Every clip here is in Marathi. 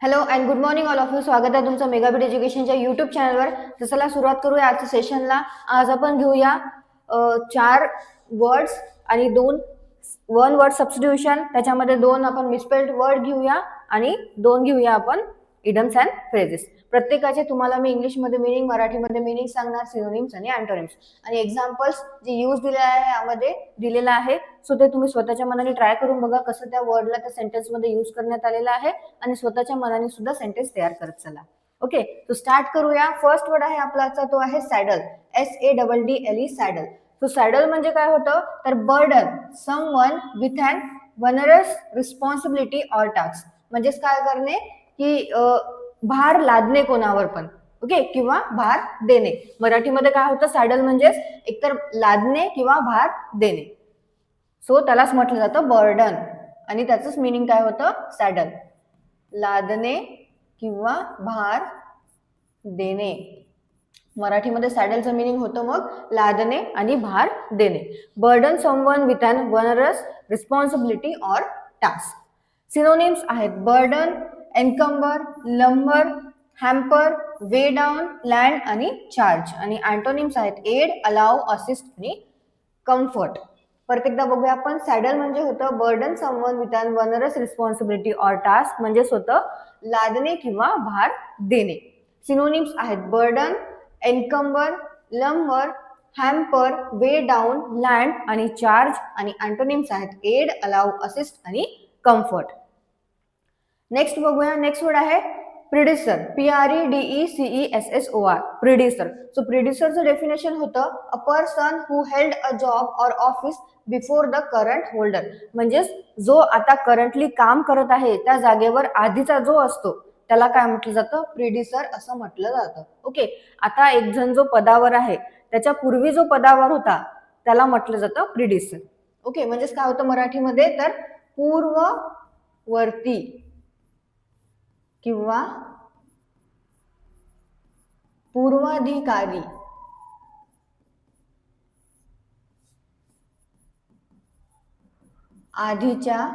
Hello and good morning all of you. स्वागत आहे तुमचं मेगाबीट एज्युकेशनच्या युट्यूब चॅनलवर. तर चला सुरुवात करूया आजच्या सेशनला. आज आपण घेऊया 4 वर्ड्स आणि 1 वर्ड सबस्टिट्यूशन. त्याच्यामध्ये 2 आपण मिसस्पेल्ड वर्ड घेऊया आणि 2 घेऊया आपण इडम्स अँड फ्रेजेस. प्रत्येकाचे तुम्हाला मी इंग्लिशमध्ये मिनिंग, मराठीमध्ये मिनिंग सांगणार, सिनोनिम्स आणि अँटोनिम्स आणि एक्झाम्पल्स जे यूज दिले आहे यामध्ये दिलेलं आहे. सो ते तुम्ही स्वतःच्या मनाने ट्राय करून बघा कसं त्या वर्डला त्या सेंटेन्समध्ये यूज करण्यात आलेलं आहे आणि स्वतःच्या मनाने सुद्धा सेंटेन्स तयार करत चला. ओके, तो स्टार्ट करूया. फर्स्ट वर्ड आहे आपलाचा तो आहे saddle. SADDLE saddle. So saddle म्हणजे काय होतं तर burden someone with an onerous responsibility or task. म्हणजेच काय करणे की भार लादणे कोणावर पण. ओके, किंवा भार देणे. मराठीमध्ये काय होतं सॅडल म्हणजेच एकतर लादणे किंवा भार देणे. सो त्यालाच म्हटलं जातं बर्डन आणि त्याचंच मिनिंग काय होतं सॅडल. लादणे किंवा भार देणे. मराठीमध्ये सॅडलचं मिनिंग होतं मग लादणे आणि भार देणे. Burden someone with an onerous responsibility or task. Synonyms आहेत burden, encumber, lumber, hamper, weigh down, load आणि चार्ज. आणि अँटोनिम्स आहेत एड, अलाव, असिस्ट आणि कम्फर्ट. परत एकदा बघूया आपण. सॅडल म्हणजे होतं burden someone with an onerous responsibility or task, म्हणजेच होतं लादणे किंवा भार देणे. सिनोनिम्स आहेत burden, encumber, lumber, hamper, weigh down, load आणि चार्ज. आणि अँटोनिम्स आहेत एड, अलाव, असिस्ट आणि कम्फर्ट. नेक्स्ट बघूया. नेक्स्ट वर्ड आहे प्रिड्युसर. PREDECESSOR. प्रिड्युसर. सो प्रिड्युसरचं डेफिनेशन होतं a person who held a job or office before the current holder. म्हणजेच जो आता करंटली काम करत आहे त्या जागेवर आधीचा जो असतो त्याला काय म्हटलं जातं प्रिड्युसर असं म्हटलं जातं. ओके, आता एक जण जो पदावर आहे त्याच्या पूर्वी जो पदावर होता त्याला म्हटलं जातं प्रिड्युसर. ओके, म्हणजेच काय होतं मराठीमध्ये तर पूर्ववर्ती किंवा पूर्वाधिकारी. आधीच्या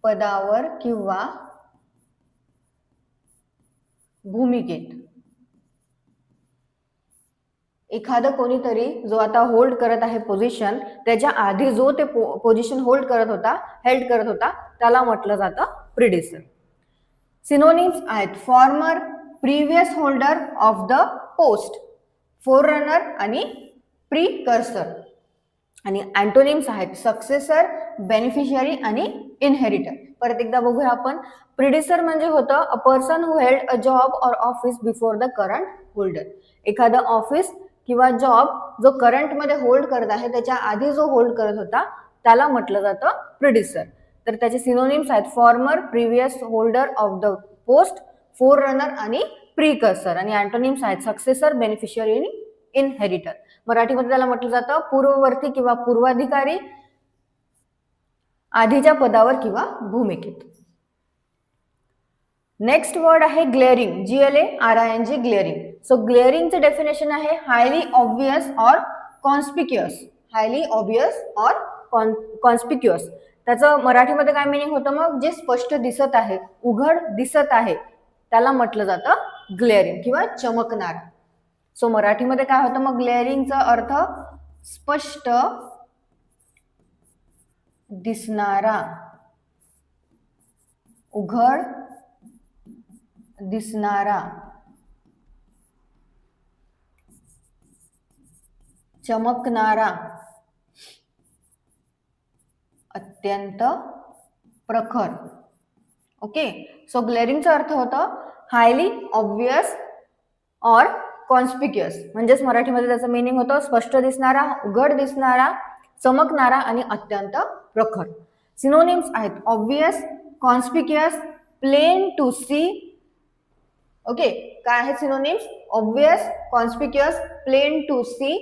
पदावर किंवा भूमिकेत एखादं कोणीतरी जो आता होल्ड करत आहे पोझिशन त्याच्या आधी जो ते पोझिशन हेल्ड करत होता त्याला म्हटलं जातं प्रिड्युसर. सिनोनिम्स आहेत former, previous holder of the post, forerunner आणि प्रीकर्सर. आणि अँटोनिम्स आहेत सक्सेसर, बेनिफिशियरी आणि इनहेरिटर. परत एकदा बघूया आपण. प्रिड्युसर म्हणजे होतं a person who held a job or office before the current holder. एखादं ऑफिस किंवा जॉब जो करंटमध्ये होल्ड करत आहे त्याच्या आधी जो होल्ड करत होता त्याला म्हटलं जातं प्रिड्युसर. तर त्याचे सिनोनिम्स आहेत former, previous holder of the post, forerunner आणि प्रीकर्सर. आणि अँटोनिम्स आहेत सक्सेसर, बेनिफिशियरी आणि इनहेरिटर. मराठीमध्ये त्याला म्हटलं जातं पूर्ववर्ती किंवा पूर्वाधिकारी, आधीच्या पदावर किंवा भूमिकेत. नेक्स्ट वर्ड आहे ग्लेअरिंग. GLARING, glaring. सो ग्लेअरिंगचं डेफिनेशन आहे highly obvious or conspicuous. Highly obvious or conspicuous. त्याचं मराठीमध्ये काय मिनिंग होतं मग जे स्पष्ट दिसत आहे, उघड दिसत आहे त्याला म्हटलं जातं ग्लेअरिंग किंवा चमकणार. सो मराठीमध्ये काय होतं मग ग्लेअरिंगचा अर्थ स्पष्ट दिसणारा, उघड दिसणारा, चमकणारा, अत्यंत प्रखर. ओके, सो ग्लेअरिंगचा अर्थ होतं हायली ऑब्वियस ऑर कॉन्स्पिक्युअस. म्हणजेच मराठीमध्ये त्याचं मिनिंग होतं स्पष्ट दिसणारा, उघड दिसणारा, चमकणारा आणि अत्यंत प्रखर. सिनोनिम्स आहेत obvious, conspicuous, plain to see. Okay, काय आहेत synonyms? Obvious, conspicuous, plain to see,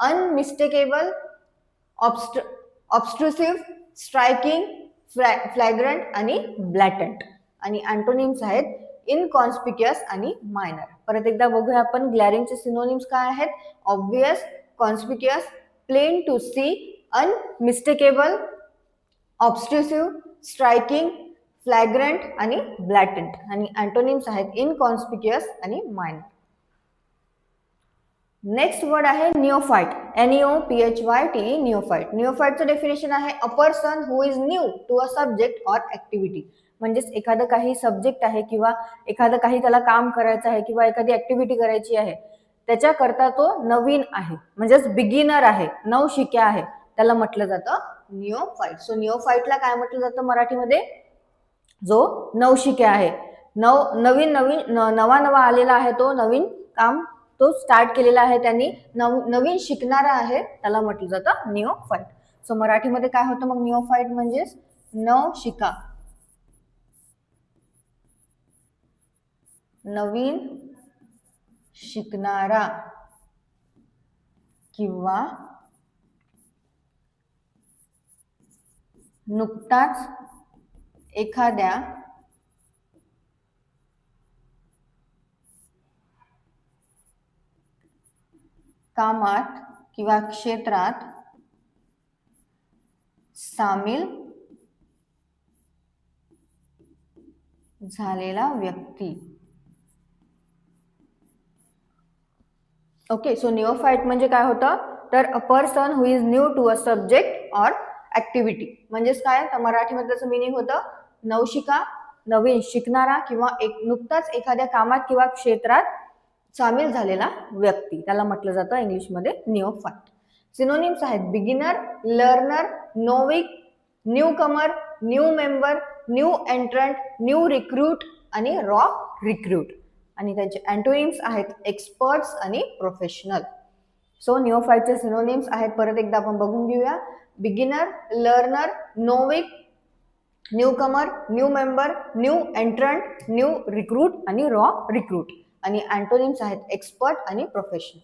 unmistakable, obtrusive, striking, flagrant आणि ब्लॅटंट. आणि अँटोनिम्स आहेत इनकॉन्स्पिक्युअस आणि मायनर. परत एकदा बघूया आपण ग्लॅरिंगचे सिनोनिम्स काय आहेत. Obvious, conspicuous, plain to see, unmistakable, obtrusive, striking, flagrant आणि ब्लॅटंट. आणि अँटोनिम्स आहेत इनकॉन्स्पिक्युअस आणि मायनर. नेक्स्ट वर्ड आहे निओफाइट. NEOPHYT, निओफाइट. निओफाइटचं डेफिनेशन आहे a person who is new to a subject or activity. म्हणजेच एखादं काही सब्जेक्ट आहे किंवा एखादं काही त्याला काम करायचं आहे किंवा एखादी ऍक्टिव्हिटी करायची आहे, त्याच्याकरता तो नवीन आहे, म्हणजेच बिगिनर आहे, नवशिक्या आहे, त्याला म्हटलं जातं निओफाइट. सो निओफाइटला काय म्हटलं जातं मराठीमध्ये? जो नवशिक्या आहे, नवीन नवा आलेला आहे, तो नवीन काम तो स्टार्ट केलेला आहे त्यांनी, नवीन शिकणारा आहे, त्याला म्हटलं जातं निओफाइट. सो मराठीमध्ये काय होतं मग निओफाइट म्हणजेच नवशिका, नवीन शिकणारा किंवा नुकताच एखाद्या कामात किंवा क्षेत्रात सामील झालेला व्यक्ती. ओके, सो निओफाइट म्हणजे काय होतं? तर a person who is new to a subject or activity. म्हणजेच काय? तर मराठीमध्ये त्याचं मिनिंग होतं नवशिका, नवीन शिकणारा किंवा नुकताच एखाद्या कामात किंवा क्षेत्रात सामील झालेला व्यक्ती, त्याला म्हटलं जातं इंग्लिशमध्ये निओफाइट. सिनोनिम्स आहेत beginner, learner, novice, newcomer, new member, new entrant, new recruit आणि रॉ रिक्रूट. आणि त्यांचे अँटोनिम्स आहेत एक्सपर्ट्स आणि प्रोफेशनल. सो निओफाइटचे सिनोनिम्स आहेत, परत एकदा आपण बघून घेऊया. Beginner, learner, novice, newcomer, new member, new entrant, new recruit आणि रॉ रिक्रूट. आणि अँटोनिम्स आहेत एक्सपर्ट आणि प्रोफेशनल.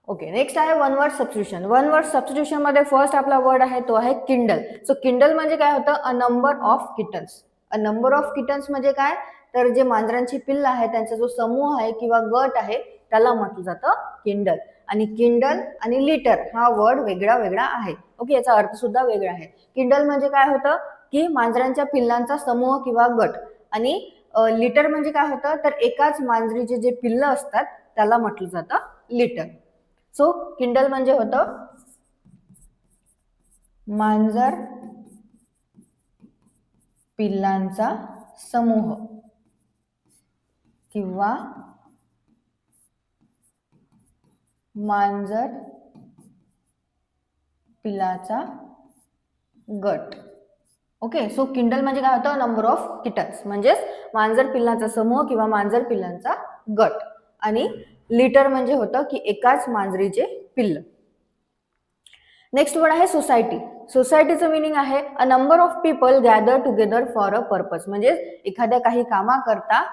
ओके, नेक्स्ट आहे one word substitution. One word substitution मध्ये फर्स्ट आपला वर्ड आहे तो आहे किंडल. सो किंडल म्हणजे काय होतं? A number of kittens. A number of kittens म्हणजे काय? तर जे मांजरांची पिल्ल आहे त्यांचा जो समूह आहे किंवा गट आहे त्याला म्हटलं जातं किंडल. आणि किंडल आणि लिटर हा वर्ड वेगळा वेगळा आहे. ओके, याचा अर्थ सुद्धा वेगळा आहे. किंडल म्हणजे काय होतं की मांजरांच्या पिल्लांचा समूह किंवा गट. आणि लिटर म्हणजे काय होतं? तर एकाच मांजरीचे जे पिल्ल असतात त्याला म्हटलं जातं लिटर. सो किंडल म्हणजे होतं मांजर पिल्लांचा समूह किंवा मांजर पिल्लाचा गट. ओके, सो किंडल म्हणजे काय होतं? नंबर ऑफ किटन्स, म्हणजेच मांजर पिल्लांचा समूह किंवा मांजर पिल्लांचा गट. आणि लिटर म्हणजे होतं की एकाच मांजरीचे पिल्ल. नेक्स्ट वर्ड आहे सोसायटी. सोसायटीचं मिनिंग आहे अ number of people gather together for a purpose. म्हणजे एखाद्या काही कामाकरता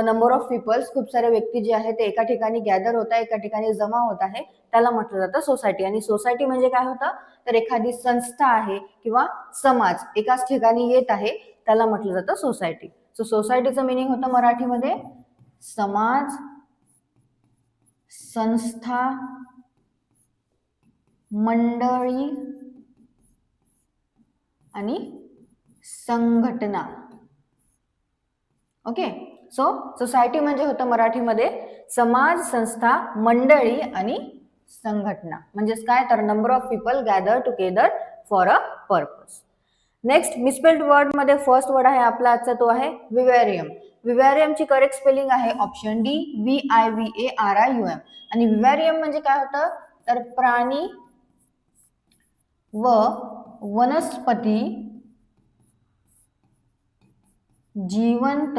नंबर ऑफ पीपल्स, खूप सारे व्यक्ती जे आहेत ते एका ठिकाणी गॅदर होत आहे, एका ठिकाणी जमा होत आहे, त्याला म्हटलं जातं सोसायटी. आणि सोसायटी म्हणजे काय होतं? तर एखादी संस्था आहे किंवा समाज एकाच ठिकाणी येत आहे त्याला म्हटलं जातं सोसायटी. सो सोसायटीचं मिनिंग होतं मराठीमध्ये समाज, संस्था, मंडळी आणि संघटना. ओके, सो सोसायटी म्हणजे होतं मराठीमध्ये समाज, संस्था, मंडळी आणि संघटना. म्हणजेच काय? तर number of people gather together for a purpose. Next misspelled word मध्ये फर्स्ट वर्ड आहे आपला आजचा तो आहे विव्हॅरियम. विव्हॅरियमची करेक्ट स्पेलिंग आहे ऑप्शन डी, VIVARIUM. आणि विव्हॅरियम म्हणजे काय होतं? तर प्राणी व वनस्पती जिवंत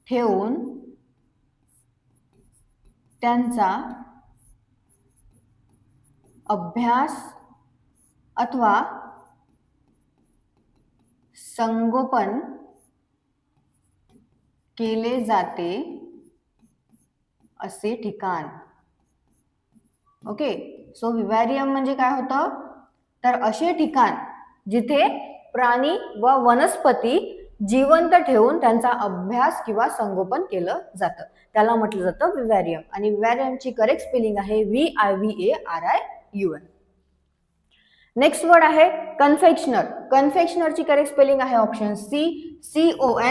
ठेवून त्यांचा अभ्यास अथवा संगोपन केले जाते असे ठिकाण. ओके, सो विव्हॅरियम म्हणजे काय होतं? तर असे ठिकाण जिथे प्राणी व वनस्पती जिवंत ठेवून त्यांचा अभ्यास किंवा संगोपन केलं जातं, त्याला म्हटलं जातं विव्हॅरियम. आणि विव्हॅरियमची करेक्ट स्पेलिंग आहे VIVARIUM. नेक्स्ट वर्ड आहे कन्फेक्शनर. कन्फेक्शनरची करेक्ट स्पेलिंग आहे ऑप्शन सी, CONFECTIONER.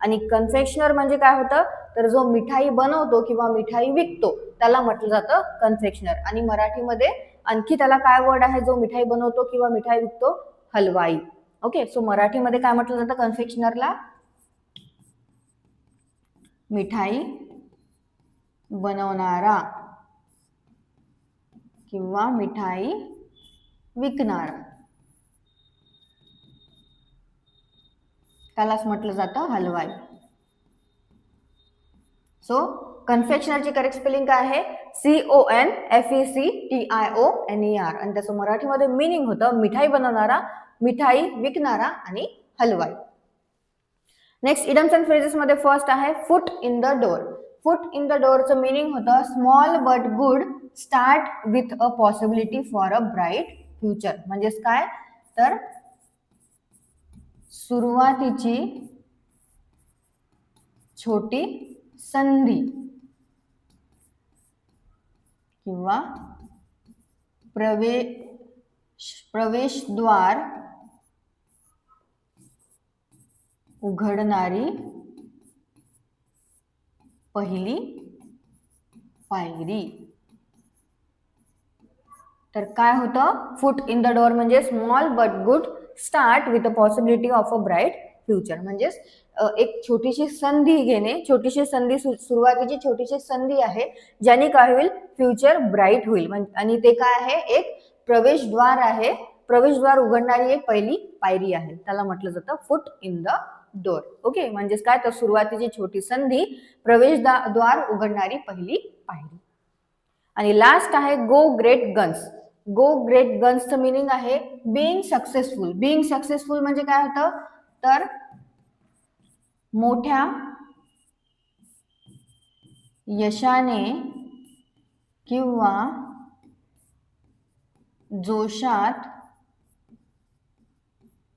आणि कन्फेक्शनर म्हणजे काय होतं, तर जो मिठाई बनवतो किंवा मिठाई विकतो त्याला म्हटलं जातं कन्फेक्शनर. आणि मराठीमध्ये आणखी त्याला काय वर्ड आहे जो मिठाई बनवतो किंवा मिठाई विकतो, हलवाई. ओके, सो मराठीमध्ये काय म्हटलं जातं कन्फेक्शनरला, मिठाई बनवणारा किंवा मिठाई विकणारा, त्यालाच म्हटलं जातं हलवाई. सो कन्फेक्शनरची करेक्ट स्पेलिंग काय आहे, CONFECTIONER. आणि त्याचं मराठीमध्ये मिनिंग होतं मिठाई बनवणारा, मिठाई विकणारा आणि हलवाई. नेक्स्ट इडम्स अँड फ्रेजेस मध्ये फर्स्ट आहे foot in the door. Foot in the डोअरचं मिनिंग होतं small but good start with a possibility for a bright future. म्हणजेच काय, तर सुरुवातीची छोटी संधी किंवा प्रवेशद्वार उघडणारी पहिली पायरी. तर काय होतं, फुट इन द डोअर म्हणजे small but good start with a possibility of a bright future. म्हणजेच एक छोटीशी संधी घेणे, छोटीशी संधी, सुरुवातीची छोटीशी संधी आहे ज्याने काय होईल, फ्युचर ब्राईट होईल. आणि ते काय आहे, एक प्रवेशद्वार आहे, प्रवेशद्वार उघडणारी एक पहिली पायरी आहे, त्याला म्हटलं जातं foot in the door. Okay, म्हणजेच काय, तर सुरुवातीची छोटी संधी, प्रवेशद्वार उघडणारी पहिली पायरी. आणि लास्ट आहे go great guns. Go great गन्सचं मिनिंग आहे बीइंग सक्सेसफुल. बीइंग सक्सेसफुल म्हणजे काय होतं, तर मोठ्या यशाने किंवा जोशात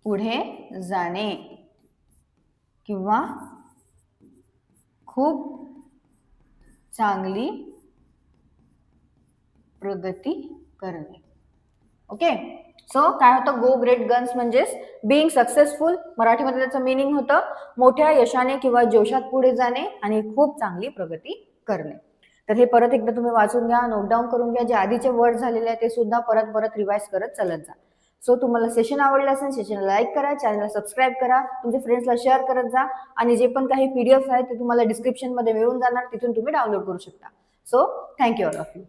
पुढे जाणे किंवा खूप चांगली प्रगती करणे. ओके, सो काय होतं, गो ग्रेट गन्स म्हणजेच बीइंग सक्सेसफुल. मराठीमध्ये त्याचं मिनिंग होतं मोठ्या यशाने किंवा जोशात पुढे जाणे आणि खूप चांगली प्रगती करणे. तर हे परत एकदा तुम्ही वाचून घ्या, नोट डाऊन करून घ्या. जे आधीचे वर्ड झालेले आहे ते सुद्धा परत परत रिवाइज करत चालत जा. सो तुम्हाला सेशन आवडलं असेल, सेशनला लाईक करा, चॅनलला सबस्क्राईब करा, तुमच्या फ्रेंड्सला शेअर करत जा. आणि जे पण काही PDF आहेत ते तुम्हाला डिस्क्रिप्शनमध्ये मिळून जाणार, तिथून तुम्ही डाउनलोड करू शकता. So thank you all of you.